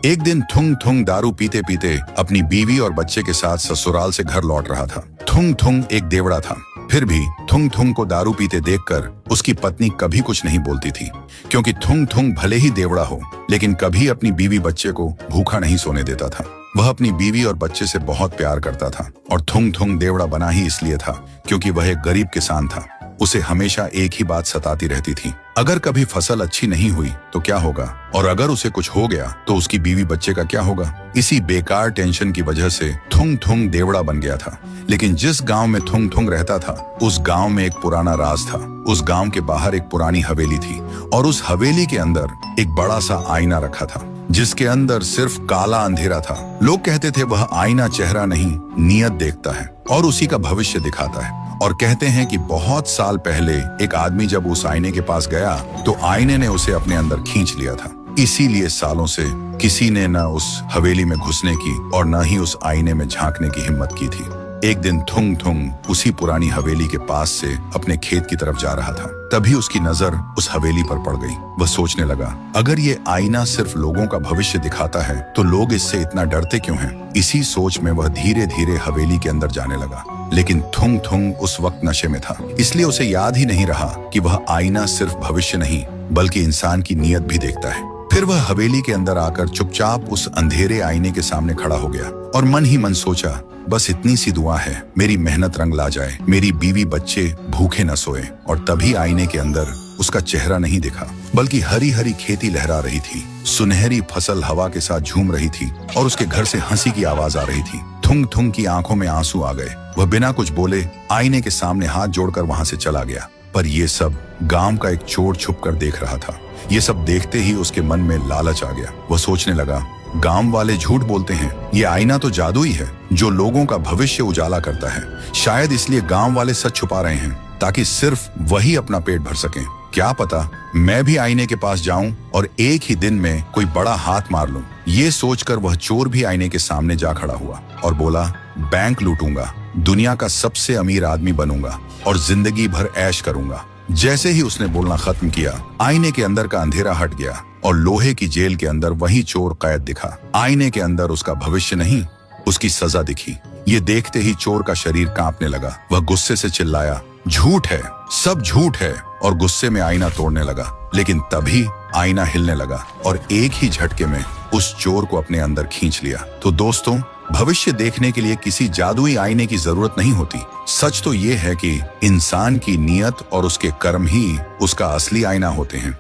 एक दिन थुंग थुंग दारू पीते पीते अपनी बीवी और बच्चे के साथ ससुराल से घर लौट रहा था। थुंग थुंग एक देवड़ा था, फिर भी थुंग थुंग को दारू पीते देखकर उसकी पत्नी कभी कुछ नहीं बोलती थी, क्योंकि थुंग थुंग भले ही देवड़ा हो लेकिन कभी अपनी बीवी बच्चे को भूखा नहीं सोने देता था। वह अपनी बीवी और बच्चे से बहुत प्यार करता था और थुंग थुंग देवड़ा बना ही इसलिए था क्योंकि वह एक गरीब किसान था। उसे हमेशा एक ही बात सताती रहती थी, अगर कभी फसल अच्छी नहीं हुई तो क्या होगा, और अगर उसे कुछ हो गया तो उसकी बीवी बच्चे का क्या होगा। इसी बेकार टेंशन की वजह से थुंग थुंग देवड़ा बन गया था। लेकिन जिस गांव में थुंग थुंग रहता था उस गांव में एक पुराना राज था। उस गांव के बाहर एक पुरानी हवेली थी और उस हवेली के अंदर एक बड़ा सा आईना रखा था जिसके अंदर सिर्फ काला अंधेरा था। लोग कहते थे वह आईना चेहरा नहीं नियत देखता है और उसी का भविष्य दिखाता है। और कहते हैं कि बहुत साल पहले एक आदमी जब उस आईने के पास गया तो आईने ने उसे अपने अंदर खींच लिया था। इसीलिए सालों से किसी ने न उस हवेली में घुसने की और न ही उस आईने में झांकने की हिम्मत की थी। एक दिन थुंग थुंग उसी पुरानी हवेली के पास से अपने खेत की तरफ जा रहा था, तभी उसकी नजर उस हवेली पर पड़ गई। वह सोचने लगा, अगर ये आईना सिर्फ लोगों का भविष्य दिखाता है तो लोग इससे इतना डरते क्यों हैं? इसी सोच में वह धीरे धीरे हवेली के अंदर जाने लगा। लेकिन थुंग थुंग उस वक्त नशे में था, इसलिए उसे याद ही नहीं रहा कि वह आईना सिर्फ भविष्य नहीं बल्कि इंसान की नीयत भी देखता है। फिर वह हवेली के अंदर आकर चुपचाप उस अंधेरे आईने के सामने खड़ा हो गया और मन ही मन सोचा, बस इतनी सी दुआ है, मेरी मेहनत रंग ला जाए, मेरी बीवी बच्चे भूखे न सोए। और तभी आईने के अंदर उसका चेहरा नहीं दिखा बल्कि हरी हरी खेती लहरा रही थी, सुनहरी फसल हवा के साथ झूम रही थी और उसके घर से हंसी की आवाज आ रही थी। थुंग थुंग की आंखों में आंसू आ गए। वह बिना कुछ बोले आईने के सामने हाथ जोड़कर वहां से चला गया। पर ये सब गांव का एक चोर छुप कर देख रहा था। ये सब देखते ही उसके मन में लालच आ गया। वह सोचने लगा, गांव वाले झूठ बोलते हैं, ये आईना तो जादुई है जो लोगों का भविष्य उजाला करता है। शायद इसलिए गांव वाले सच छुपा रहे हैं ताकि सिर्फ वही अपना पेट भर सकें। क्या पता मैं भी आईने के पास जाऊं और एक ही दिन में कोई बड़ा हाथ मार लूं। ये सोचकर वह चोर भी आईने के सामने जा खड़ा हुआ और बोला, बैंक लूटूंगा, दुनिया का सबसे अमीर आदमी बनूंगा और जिंदगी भर ऐश करूंगा। जैसे ही उसने बोलना खत्म किया, आईने के अंदर का अंधेरा हट गया और लोहे की जेल के अंदर वही चोर कैद दिखा। आईने के अंदर उसका भविष्य नहीं, उसकी सजा दिखी। ये देखते ही चोर का शरीर कांपने लगा। वह गुस्से से चिल्लाया, झूठ है, सब झूठ है, और गुस्से में आईना तोड़ने लगा। लेकिन तभी आईना हिलने लगा और एक ही झटके में उस चोर को अपने अंदर खींच लिया। तो दोस्तों, भविष्य देखने के लिए किसी जादुई आईने की जरूरत नहीं होती। सच तो ये है कि इंसान की नीयत और उसके कर्म ही उसका असली आईना होते हैं।